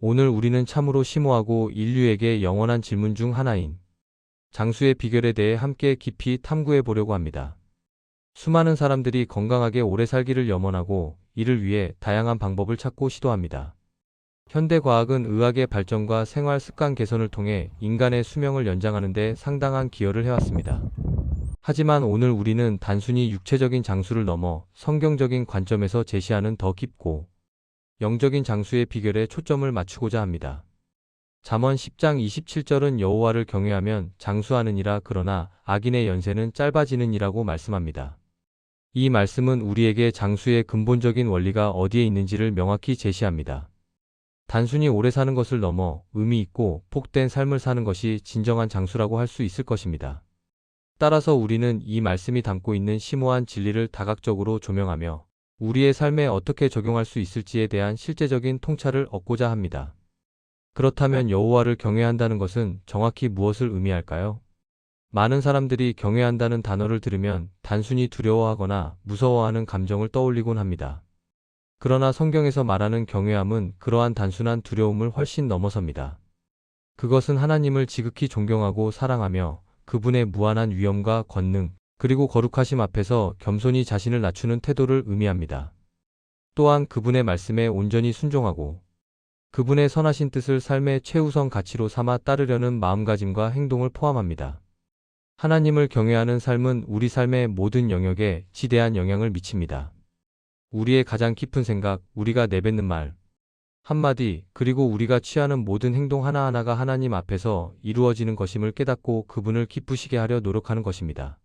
오늘 우리는 참으로 심오하고 인류에게 영원한 질문 중 하나인 장수의 비결에 대해 함께 깊이 탐구해 보려고 합니다. 수많은 사람들이 건강하게 오래 살기를 염원하고 이를 위해 다양한 방법을 찾고 시도합니다. 현대 과학은 의학의 발전과 생활 습관 개선을 통해 인간의 수명을 연장하는 데 상당한 기여를 해왔습니다. 하지만 오늘 우리는 단순히 육체적인 장수를 넘어 성경적인 관점에서 제시하는 더 깊고 영적인 장수의 비결에 초점을 맞추고자 합니다. 잠언 10장 27절은 여호와를 경외하면 장수하느니라 그러나 악인의 연세는 짧아지느니라고 말씀합니다. 이 말씀은 우리에게 장수의 근본적인 원리가 어디에 있는지를 명확히 제시합니다. 단순히 오래 사는 것을 넘어 의미 있고 복된 삶을 사는 것이 진정한 장수라고 할 수 있을 것입니다. 따라서 우리는 이 말씀이 담고 있는 심오한 진리를 다각적으로 조명하며 우리의 삶에 어떻게 적용할 수 있을지에 대한 실제적인 통찰을 얻고자 합니다. 그렇다면 여호와를 경외한다는 것은 정확히 무엇을 의미할까요? 많은 사람들이 경외한다는 단어를 들으면 단순히 두려워하거나 무서워하는 감정을 떠올리곤 합니다. 그러나 성경에서 말하는 경외함은 그러한 단순한 두려움을 훨씬 넘어섭니다. 그것은 하나님을 지극히 존경하고 사랑하며 그분의 무한한 위엄과 권능, 그리고 거룩하심 앞에서 겸손히 자신을 낮추는 태도를 의미합니다. 또한 그분의 말씀에 온전히 순종하고 그분의 선하신 뜻을 삶의 최우선 가치로 삼아 따르려는 마음가짐과 행동을 포함합니다. 하나님을 경외하는 삶은 우리 삶의 모든 영역에 지대한 영향을 미칩니다. 우리의 가장 깊은 생각, 우리가 내뱉는 말, 한마디, 그리고 우리가 취하는 모든 행동 하나하나가 하나님 앞에서 이루어지는 것임을 깨닫고 그분을 기쁘시게 하려 노력하는 것입니다.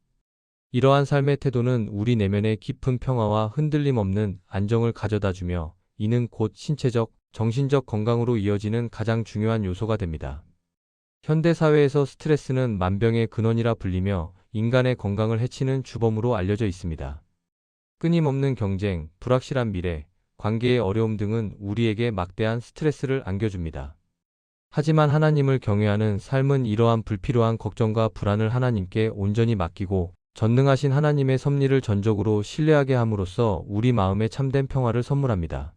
이러한 삶의 태도는 우리 내면의 깊은 평화와 흔들림 없는 안정을 가져다 주며 이는 곧 신체적, 정신적 건강으로 이어지는 가장 중요한 요소가 됩니다. 현대 사회에서 스트레스는 만병의 근원이라 불리며 인간의 건강을 해치는 주범으로 알려져 있습니다. 끊임없는 경쟁, 불확실한 미래, 관계의 어려움 등은 우리에게 막대한 스트레스를 안겨줍니다. 하지만 하나님을 경외하는 삶은 이러한 불필요한 걱정과 불안을 하나님께 온전히 맡기고 전능하신 하나님의 섭리를 전적으로 신뢰하게 함으로써 우리 마음에 참된 평화를 선물합니다.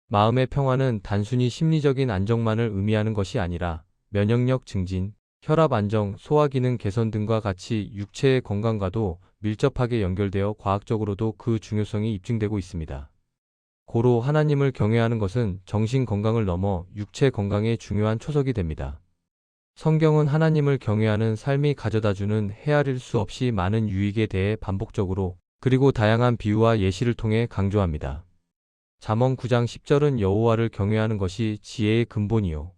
마음의 평화는 단순히 심리적인 안정만을 의미하는 것이 아니라 면역력 증진, 혈압 안정, 소화 기능 개선 등과 같이 육체의 건강과도 밀접하게 연결되어 과학적으로도 그 중요성이 입증되고 있습니다. 고로 하나님을 경외하는 것은 정신 건강을 넘어 육체 건강의 중요한 초석이 됩니다. 성경은 하나님을 경외하는 삶이 가져다주는 헤아릴 수 없이 많은 유익에 대해 반복적으로 그리고 다양한 비유와 예시를 통해 강조합니다. 잠언 9장 10절은 여호와를 경외하는 것이 지혜의 근본이요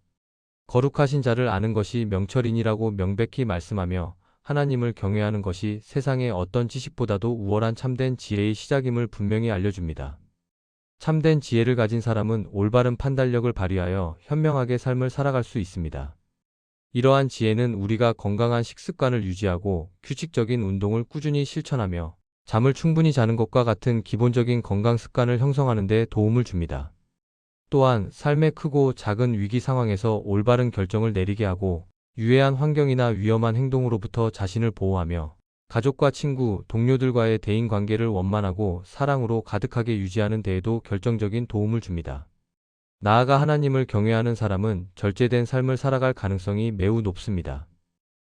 거룩하신 자를 아는 것이 명철이니라고 명백히 말씀하며 하나님을 경외하는 것이 세상의 어떤 지식보다도 우월한 참된 지혜의 시작임을 분명히 알려줍니다. 참된 지혜를 가진 사람은 올바른 판단력을 발휘하여 현명하게 삶을 살아갈 수 있습니다. 이러한 지혜는 우리가 건강한 식습관을 유지하고 규칙적인 운동을 꾸준히 실천하며 잠을 충분히 자는 것과 같은 기본적인 건강 습관을 형성하는 데 도움을 줍니다. 또한 삶의 크고 작은 위기 상황에서 올바른 결정을 내리게 하고 유해한 환경이나 위험한 행동으로부터 자신을 보호하며 가족과 친구, 동료들과의 대인 관계를 원만하고 사랑으로 가득하게 유지하는 데에도 결정적인 도움을 줍니다. 나아가 하나님을 경외하는 사람은 절제된 삶을 살아갈 가능성이 매우 높습니다.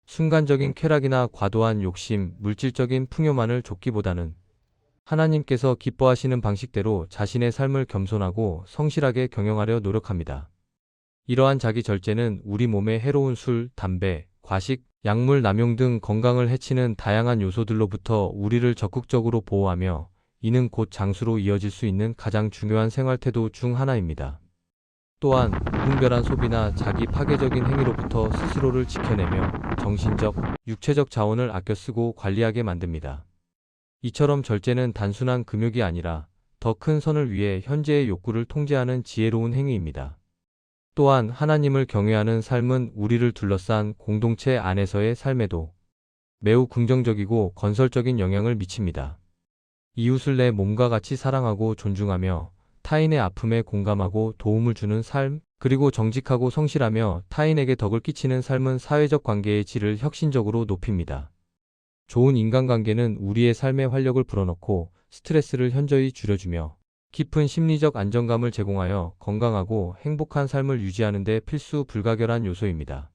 순간적인 쾌락이나 과도한 욕심, 물질적인 풍요만을 좇기보다는 하나님께서 기뻐하시는 방식대로 자신의 삶을 겸손하고 성실하게 경영하려 노력합니다. 이러한 자기 절제는 우리 몸에 해로운 술, 담배, 과식, 약물 남용 등 건강을 해치는 다양한 요소들로부터 우리를 적극적으로 보호하며 이는 곧 장수로 이어질 수 있는 가장 중요한 생활 태도 중 하나입니다. 또한 무분별한 소비나 자기 파괴적인 행위로부터 스스로를 지켜내며 정신적, 육체적 자원을 아껴 쓰고 관리하게 만듭니다. 이처럼 절제는 단순한 금욕이 아니라 더 큰 선을 위해 현재의 욕구를 통제하는 지혜로운 행위입니다. 또한 하나님을 경외하는 삶은 우리를 둘러싼 공동체 안에서의 삶에도 매우 긍정적이고 건설적인 영향을 미칩니다. 이웃을 내 몸과 같이 사랑하고 존중하며 타인의 아픔에 공감하고 도움을 주는 삶, 그리고 정직하고 성실하며 타인에게 덕을 끼치는 삶은 사회적 관계의 질을 혁신적으로 높입니다. 좋은 인간관계는 우리의 삶의 활력을 불어넣고 스트레스를 현저히 줄여주며 깊은 심리적 안정감을 제공하여 건강하고 행복한 삶을 유지하는 데 필수 불가결한 요소입니다.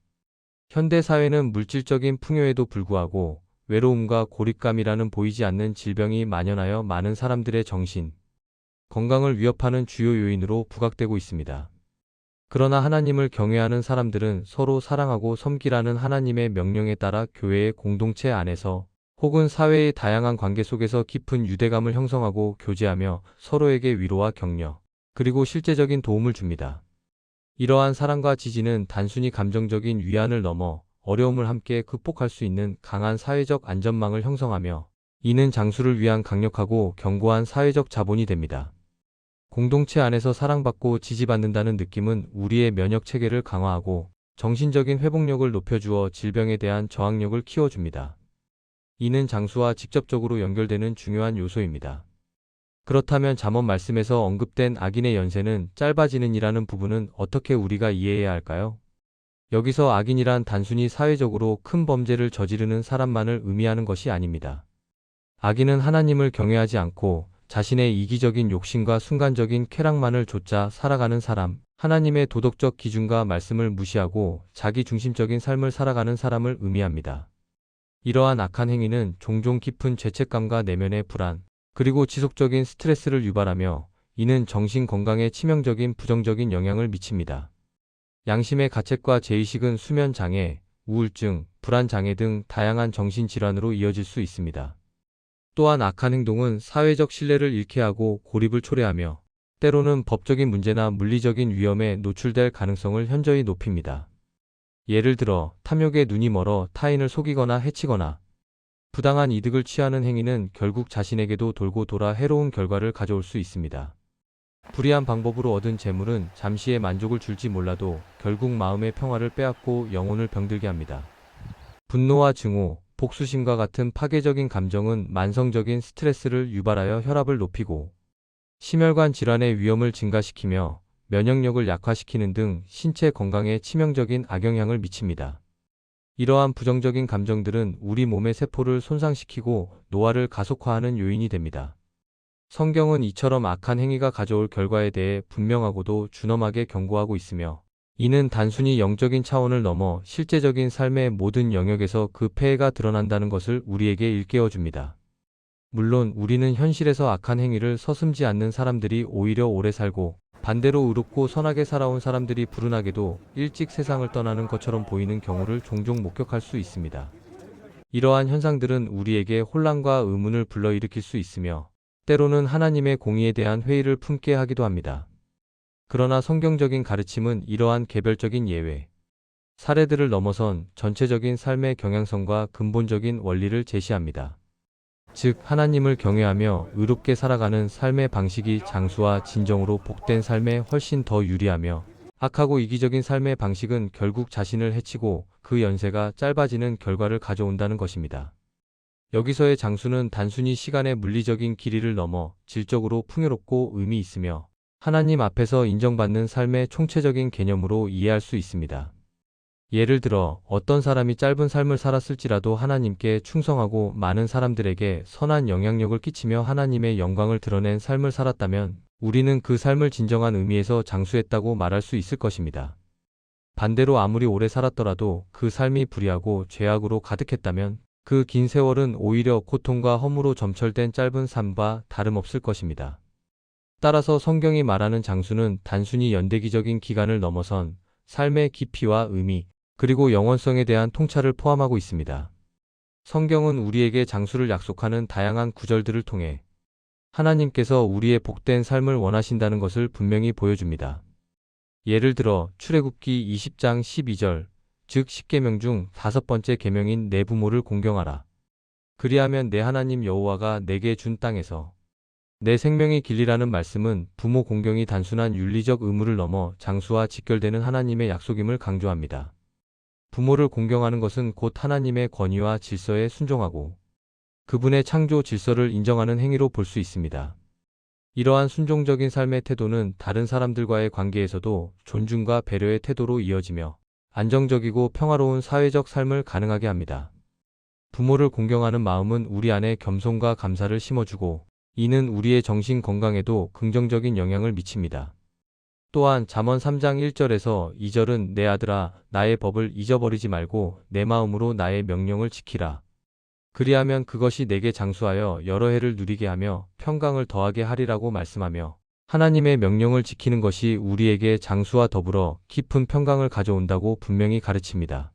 현대 사회는 물질적인 풍요에도 불구하고 외로움과 고립감이라는 보이지 않는 질병이 만연하여 많은 사람들의 정신, 건강을 위협하는 주요 요인으로 부각되고 있습니다. 그러나 하나님을 경외하는 사람들은 서로 사랑하고 섬기라는 하나님의 명령에 따라 교회의 공동체 안에서 혹은 사회의 다양한 관계 속에서 깊은 유대감을 형성하고 교제하며 서로에게 위로와 격려, 그리고 실제적인 도움을 줍니다. 이러한 사랑과 지지는 단순히 감정적인 위안을 넘어 어려움을 함께 극복할 수 있는 강한 사회적 안전망을 형성하며, 이는 장수를 위한 강력하고 견고한 사회적 자본이 됩니다. 공동체 안에서 사랑받고 지지받는다는 느낌은 우리의 면역 체계를 강화하고 정신적인 회복력을 높여주어 질병에 대한 저항력을 키워줍니다. 이는 장수와 직접적으로 연결되는 중요한 요소입니다. 그렇다면 잠언 말씀에서 언급된 악인의 연세는 짧아지는이라는 부분은 어떻게 우리가 이해해야 할까요? 여기서 악인이란 단순히 사회적으로 큰 범죄를 저지르는 사람만을 의미하는 것이 아닙니다. 악인은 하나님을 경외하지 않고 자신의 이기적인 욕심과 순간적인 쾌락만을 좇아 살아가는 사람, 하나님의 도덕적 기준과 말씀을 무시하고 자기 중심적인 삶을 살아가는 사람을 의미합니다. 이러한 악한 행위는 종종 깊은 죄책감과 내면의 불안, 그리고 지속적인 스트레스를 유발하며, 이는 정신 건강에 치명적인 부정적인 영향을 미칩니다. 양심의 가책과 죄의식은 수면 장애, 우울증, 불안 장애 등 다양한 정신질환으로 이어질 수 있습니다. 또한 악한 행동은 사회적 신뢰를 잃게 하고 고립을 초래하며 때로는 법적인 문제나 물리적인 위험에 노출될 가능성을 현저히 높입니다. 예를 들어 탐욕에 눈이 멀어 타인을 속이거나 해치거나 부당한 이득을 취하는 행위는 결국 자신에게도 돌고 돌아 해로운 결과를 가져올 수 있습니다. 불의한 방법으로 얻은 재물은 잠시의 만족을 줄지 몰라도 결국 마음의 평화를 빼앗고 영혼을 병들게 합니다. 분노와 증오, 복수심과 같은 파괴적인 감정은 만성적인 스트레스를 유발하여 혈압을 높이고 심혈관 질환의 위험을 증가시키며 면역력을 약화시키는 등 신체 건강에 치명적인 악영향을 미칩니다. 이러한 부정적인 감정들은 우리 몸의 세포를 손상시키고 노화를 가속화하는 요인이 됩니다. 성경은 이처럼 악한 행위가 가져올 결과에 대해 분명하고도 준엄하게 경고하고 있으며, 이는 단순히 영적인 차원을 넘어 실제적인 삶의 모든 영역에서 그 폐해가 드러난다는 것을 우리에게 일깨워줍니다. 물론 우리는 현실에서 악한 행위를 서슴지 않는 사람들이 오히려 오래 살고, 반대로 의롭고 선하게 살아온 사람들이 불운하게도 일찍 세상을 떠나는 것처럼 보이는 경우를 종종 목격할 수 있습니다. 이러한 현상들은 우리에게 혼란과 의문을 불러일으킬 수 있으며, 때로는 하나님의 공의에 대한 회의를 품게 하기도 합니다. 그러나 성경적인 가르침은 이러한 개별적인 예외, 사례들을 넘어선 전체적인 삶의 경향성과 근본적인 원리를 제시합니다. 즉, 하나님을 경외하며 의롭게 살아가는 삶의 방식이 장수와 진정으로 복된 삶에 훨씬 더 유리하며, 악하고 이기적인 삶의 방식은 결국 자신을 해치고 그 연세가 짧아지는 결과를 가져온다는 것입니다. 여기서의 장수는 단순히 시간의 물리적인 길이를 넘어 질적으로 풍요롭고 의미 있으며 하나님 앞에서 인정받는 삶의 총체적인 개념으로 이해할 수 있습니다. 예를 들어 어떤 사람이 짧은 삶을 살았을지라도 하나님께 충성하고 많은 사람들에게 선한 영향력을 끼치며 하나님의 영광을 드러낸 삶을 살았다면 우리는 그 삶을 진정한 의미에서 장수했다고 말할 수 있을 것입니다. 반대로 아무리 오래 살았더라도 그 삶이 불의하고 죄악으로 가득했다면 그 긴 세월은 오히려 고통과 허무로 점철된 짧은 삶과 다름없을 것입니다. 따라서 성경이 말하는 장수는 단순히 연대기적인 기간을 넘어선 삶의 깊이와 의미, 그리고 영원성에 대한 통찰을 포함하고 있습니다. 성경은 우리에게 장수를 약속하는 다양한 구절들을 통해 하나님께서 우리의 복된 삶을 원하신다는 것을 분명히 보여줍니다. 예를 들어 출애굽기 20장 12절, 즉 10계명 중 5번째 계명인 내 부모를 공경하라. 그리하면 내 하나님 여호와가 내게 준 땅에서 내 생명이 길리라는 말씀은 부모 공경이 단순한 윤리적 의무를 넘어 장수와 직결되는 하나님의 약속임을 강조합니다. 부모를 공경하는 것은 곧 하나님의 권위와 질서에 순종하고 그분의 창조 질서를 인정하는 행위로 볼 수 있습니다. 이러한 순종적인 삶의 태도는 다른 사람들과의 관계에서도 존중과 배려의 태도로 이어지며 안정적이고 평화로운 사회적 삶을 가능하게 합니다. 부모를 공경하는 마음은 우리 안에 겸손과 감사를 심어주고 이는 우리의 정신 건강에도 긍정적인 영향을 미칩니다. 또한 잠언 3장 1절에서 2절은 내 아들아 나의 법을 잊어버리지 말고 내 마음으로 나의 명령을 지키라. 그리하면 그것이 내게 장수하여 여러 해를 누리게 하며 평강을 더하게 하리라고 말씀하며 하나님의 명령을 지키는 것이 우리에게 장수와 더불어 깊은 평강을 가져온다고 분명히 가르칩니다.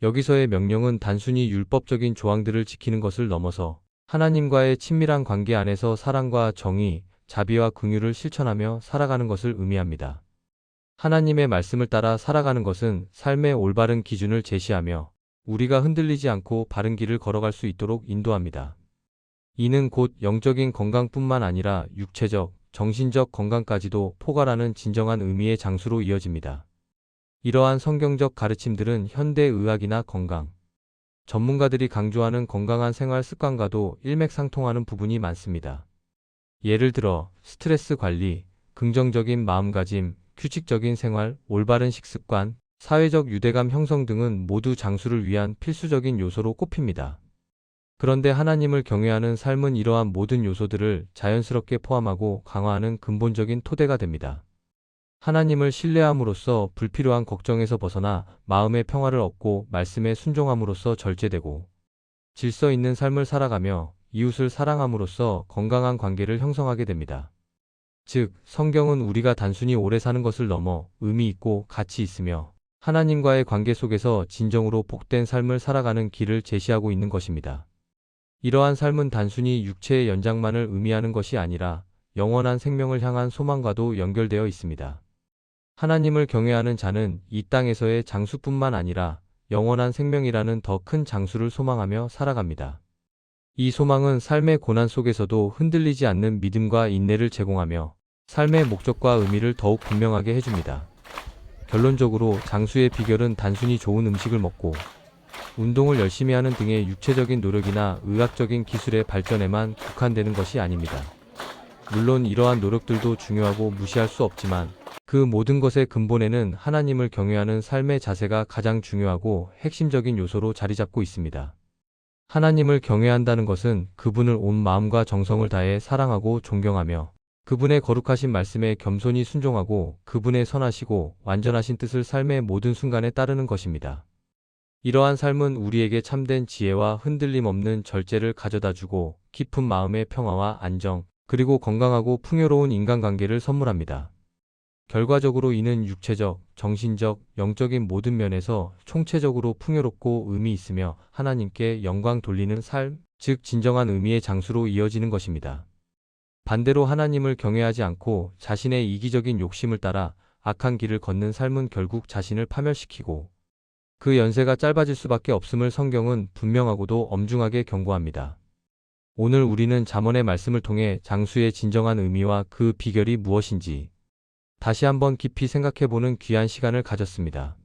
여기서의 명령은 단순히 율법적인 조항들을 지키는 것을 넘어서 하나님과의 친밀한 관계 안에서 사랑과 정의, 자비와 긍휼을 실천하며 살아가는 것을 의미합니다. 하나님의 말씀을 따라 살아가는 것은 삶의 올바른 기준을 제시하며 우리가 흔들리지 않고 바른 길을 걸어갈 수 있도록 인도합니다. 이는 곧 영적인 건강뿐만 아니라 육체적, 정신적 건강까지도 포괄하는 진정한 의미의 장수로 이어집니다. 이러한 성경적 가르침들은 현대 의학이나 건강 전문가들이 강조하는 건강한 생활 습관과도 일맥상통하는 부분이 많습니다. 예를 들어 스트레스 관리, 긍정적인 마음가짐, 규칙적인 생활, 올바른 식습관, 사회적 유대감 형성 등은 모두 장수를 위한 필수적인 요소로 꼽힙니다. 그런데 하나님을 경외하는 삶은 이러한 모든 요소들을 자연스럽게 포함하고 강화하는 근본적인 토대가 됩니다. 하나님을 신뢰함으로써 불필요한 걱정에서 벗어나 마음의 평화를 얻고 말씀에 순종함으로써 절제되고 질서 있는 삶을 살아가며 이웃을 사랑함으로써 건강한 관계를 형성하게 됩니다. 즉, 성경은 우리가 단순히 오래 사는 것을 넘어 의미 있고 가치 있으며 하나님과의 관계 속에서 진정으로 복된 삶을 살아가는 길을 제시하고 있는 것입니다. 이러한 삶은 단순히 육체의 연장만을 의미하는 것이 아니라 영원한 생명을 향한 소망과도 연결되어 있습니다. 하나님을 경외하는 자는 이 땅에서의 장수뿐만 아니라 영원한 생명이라는 더 큰 장수를 소망하며 살아갑니다. 이 소망은 삶의 고난 속에서도 흔들리지 않는 믿음과 인내를 제공하며 삶의 목적과 의미를 더욱 분명하게 해줍니다. 결론적으로 장수의 비결은 단순히 좋은 음식을 먹고 운동을 열심히 하는 등의 육체적인 노력이나 의학적인 기술의 발전에만 국한되는 것이 아닙니다. 물론 이러한 노력들도 중요하고 무시할 수 없지만 그 모든 것의 근본에는 하나님을 경외하는 삶의 자세가 가장 중요하고 핵심적인 요소로 자리 잡고 있습니다. 하나님을 경외한다는 것은 그분을 온 마음과 정성을 다해 사랑하고 존경하며 그분의 거룩하신 말씀에 겸손히 순종하고 그분의 선하시고 완전하신 뜻을 삶의 모든 순간에 따르는 것입니다. 이러한 삶은 우리에게 참된 지혜와 흔들림 없는 절제를 가져다주고 깊은 마음의 평화와 안정, 그리고 건강하고 풍요로운 인간관계를 선물합니다. 결과적으로 이는 육체적, 정신적, 영적인 모든 면에서 총체적으로 풍요롭고 의미 있으며 하나님께 영광 돌리는 삶, 즉 진정한 의미의 장수로 이어지는 것입니다. 반대로 하나님을 경외하지 않고 자신의 이기적인 욕심을 따라 악한 길을 걷는 삶은 결국 자신을 파멸시키고 그 연세가 짧아질 수밖에 없음을 성경은 분명하고도 엄중하게 경고합니다. 오늘 우리는 잠언의 말씀을 통해 장수의 진정한 의미와 그 비결이 무엇인지 다시 한번 깊이 생각해보는 귀한 시간을 가졌습니다.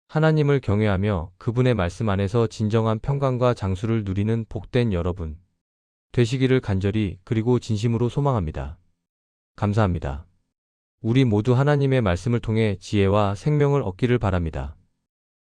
하나님을 경외하며 그분의 말씀 안에서 진정한 평강과 장수를 누리는 복된 여러분 되시기를 간절히 그리고 진심으로 소망합니다. 감사합니다. 우리 모두 하나님의 말씀을 통해 지혜와 생명을 얻기를 바랍니다.